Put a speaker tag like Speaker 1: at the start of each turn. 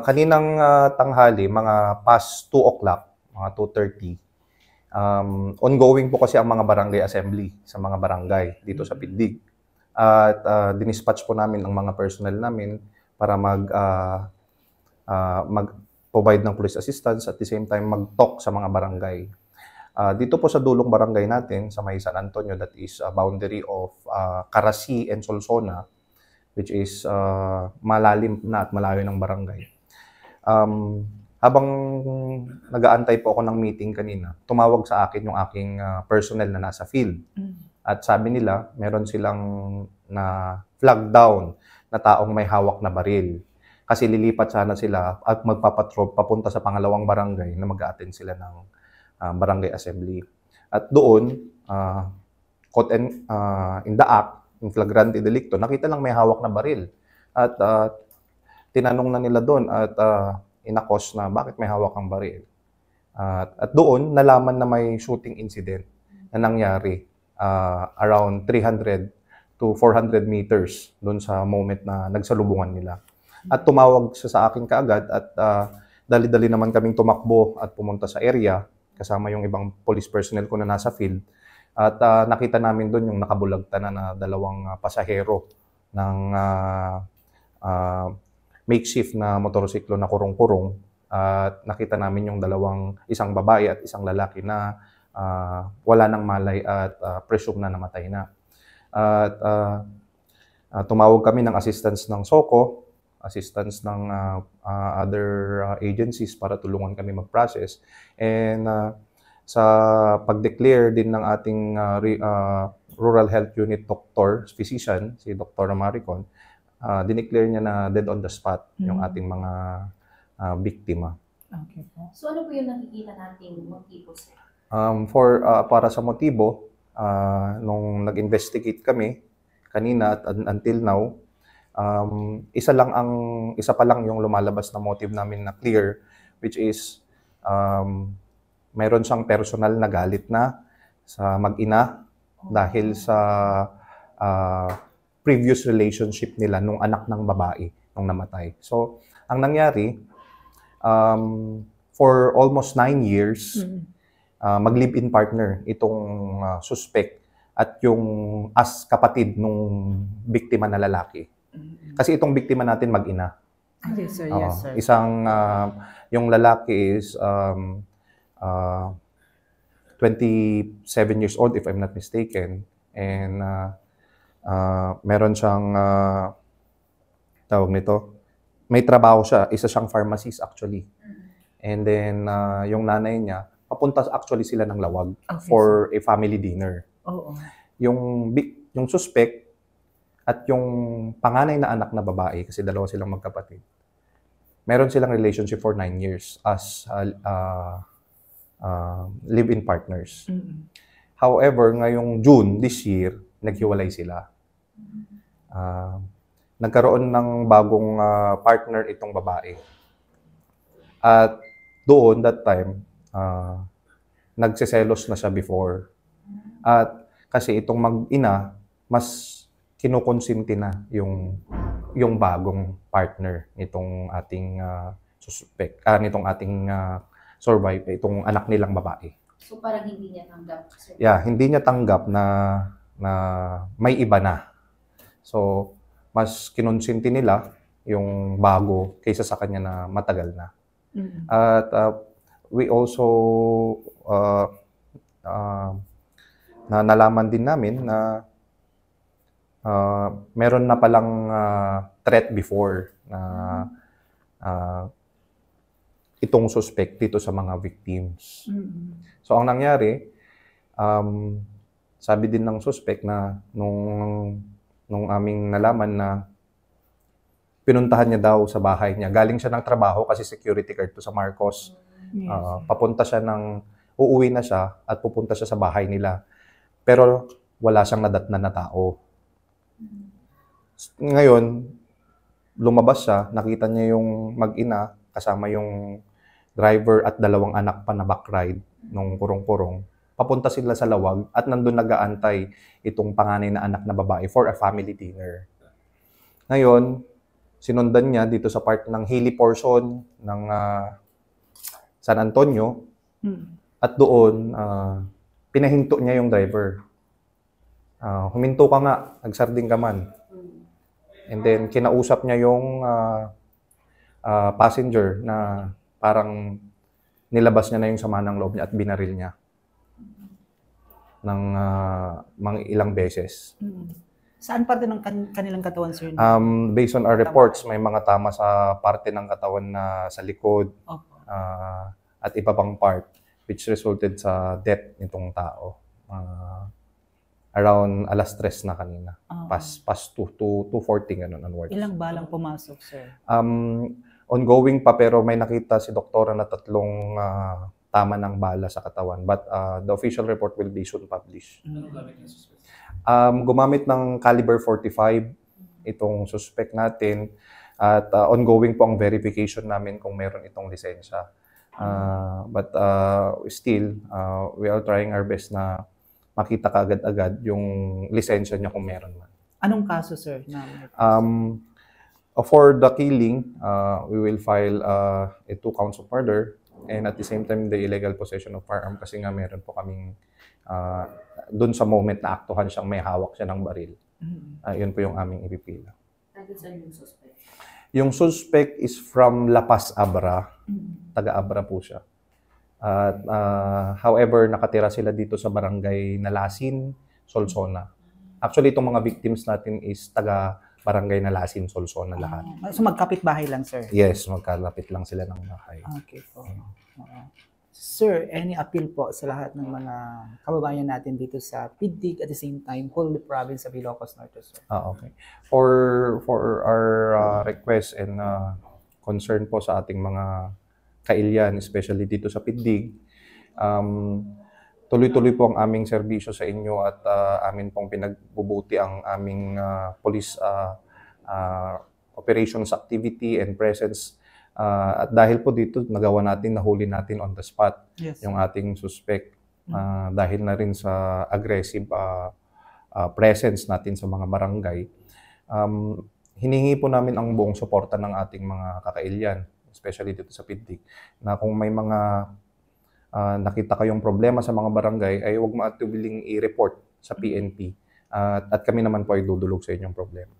Speaker 1: Kaninang tanghali, mga past 2 o'clock, mga 2:30, ongoing po kasi ang mga barangay assembly sa mga barangay dito sa Pindig. At dinispatch po namin ang mga personnel namin para mag-provide ng police assistance at the same time mag-talk sa mga barangay. Dito po sa dulong barangay natin, sa may San Antonio, that is boundary of Carasi and Solsona, which is malalim na at malayo ng barangay. Habang nag-aantay po ako ng meeting kanina, tumawag sa akin yung aking personnel na nasa field. At sabi nila, meron silang na flag down na taong may hawak na baril. Kasi lilipat sana sila at magpapatrol papunta sa pangalawang barangay na mag-a-attend sila ng barangay assembly. At doon, caught in the act, in flagrante delicto, nakita lang may hawak na baril. At tinanong na nila doon at inakos na bakit may hawak ang baril. At doon, nalaman na may shooting incident na nangyari around 300 to 400 meters doon sa moment na nagsalubungan nila. At tumawag siya sa akin kaagad at dali-dali naman kaming tumakbo at pumunta sa area kasama yung ibang police personnel ko na nasa field. At nakita namin doon yung nakabulagtan na dalawang pasahero ng makeshift na motorsiklo na kurong-kurong. At nakita namin yung isang babae at isang lalaki na wala nang malay at presume na namatay na. At tumawag kami ng assistance ng SOCO, assistance ng other agencies para tulungan kami mag-process. And sa pag-declare din ng ating Rural Health Unit Doctor, physician, si Dr. Maricon, dineclare niya na dead on the spot yung ating mga biktima.
Speaker 2: Okay po.
Speaker 3: So ano po yung nakikita nating motibo, sir?
Speaker 1: Para sa motibo, nung nag-investigate kami kanina at until now, isa pa lang yung lumalabas na motive namin na clear, which is meron siyang personal na galit na sa mag-ina dahil sa previous relationship nila nung anak ng babae nung namatay. So, ang nangyari, for almost 9 years, mag-live-in partner itong suspect at yung kapatid nung biktima na lalaki. Kasi itong biktima natin mag-ina.
Speaker 2: Yes, sir. Yes, sir.
Speaker 1: Yung lalaki is 27 years old, if I'm not mistaken. And meron siyang, tawag nito, may trabaho siya. Isa siyang pharmacist actually. And then, yung nanay niya, papunta actually sila ng Lawag for a family dinner.
Speaker 2: Oo.
Speaker 1: Yung suspect at yung panganay na anak na babae, kasi dalawa silang magkapatid, meron silang relationship for 9 years as live-in partners. However, ngayong June this year, naghiwalay sila. Nagkaroon ng bagong partner itong babae. At doon, that time, nagsiselos na siya before. At kasi itong mag-ina, mas kinukonsinti na yung bagong partner nitong ating suspect, nitong ating survivor, itong anak nilang babae.
Speaker 3: So parang hindi niya tanggap, sir?
Speaker 1: Yeah, hindi niya tanggap na may iba na. So, mas kinonsinti nila yung bago kaysa sa kanya na matagal na. At we also nalaman din namin na meron na palang threat before na itong suspect dito sa mga victims. So, ang nangyari, sabi din ng suspect na nung aming nalaman na pinuntahan niya daw sa bahay niya. Galing siya ng trabaho kasi security guard to sa Marcos. Uuwi na siya at pupunta siya sa bahay nila. Pero wala siyang nadatnan na tao. Ngayon, lumabas siya, nakita niya yung mag-ina kasama yung driver at dalawang anak pa na backride nung kurong-kurong. Papunta sila sa Lawag at nandun nag-aantay itong panganay na anak na babae for a family dinner. Ngayon, sinundan niya dito sa part ng hilly portion ng San Antonio at doon pinahinto niya yung driver. Huminto ka nga, nagsarding ka man. And then kinausap niya yung passenger na parang nilabas niya na yung sama ng loob niya at binaril niya ng mga ilang beses.
Speaker 2: Saan parte ng kanilang katawan, sir?
Speaker 1: Based on our reports, may mga tama sa parte ng katawan na sa likod at iba pang part which resulted sa death nitong tao. Around 3:00 na kanina. Past 2:40 ganun onward.
Speaker 2: Ilang balang pumasok, sir?
Speaker 1: Ongoing pa pero may nakita si doktora na 3 tama ng bala sa katawan. But the official report will be soon published. Gumamit ng caliber 45 itong suspect natin at ongoing po ang verification namin kung meron itong lisensya. But still, we are trying our best na makita kaagad-agad yung lisensya niya kung meron man.
Speaker 2: Anong kaso, sir?
Speaker 1: For the killing, we will file 2 counts of murder and at the same time the illegal possession of firearm kasi nga meron po kaming doon sa moment na aktuhan siyang may hawak siya ng baril. Yun po yung aming ipipila.
Speaker 3: Yung suspect?
Speaker 1: Yung suspect is from La Paz, Abra. Taga-Abra po siya. However, nakatira sila dito sa barangay Nalasin, Solsona. Actually, itong mga victims natin is taga-barangay Nalasin, Solsona lahat.
Speaker 2: So magkapit-bahay lang, sir?
Speaker 1: Yes, magkalapit lang sila ng bahay.
Speaker 2: Okay po. Sir, any appeal po sa lahat ng mga kababayan natin dito sa Piddig at the same time, whole province of Ilocos Norte, sir?
Speaker 1: Okay. For our request and concern po sa ating mga kailyan, especially dito sa Piddig, tuloy-tuloy po ang aming serbisyo sa inyo at amin pong pinagbubuti ang aming police operations activity and presence. At dahil po dito, nagawa natin, nahuli natin on the spot yung ating suspect dahil na rin sa aggressive presence natin sa mga barangay. Hiningi po namin ang buong suporta ng ating mga kakailyan, especially dito sa Piddig, na kung may mga nakita kayong problema sa mga barangay, ay huwag maatubiling i-report sa PNP at kami naman po ay dudulog sa inyong problema.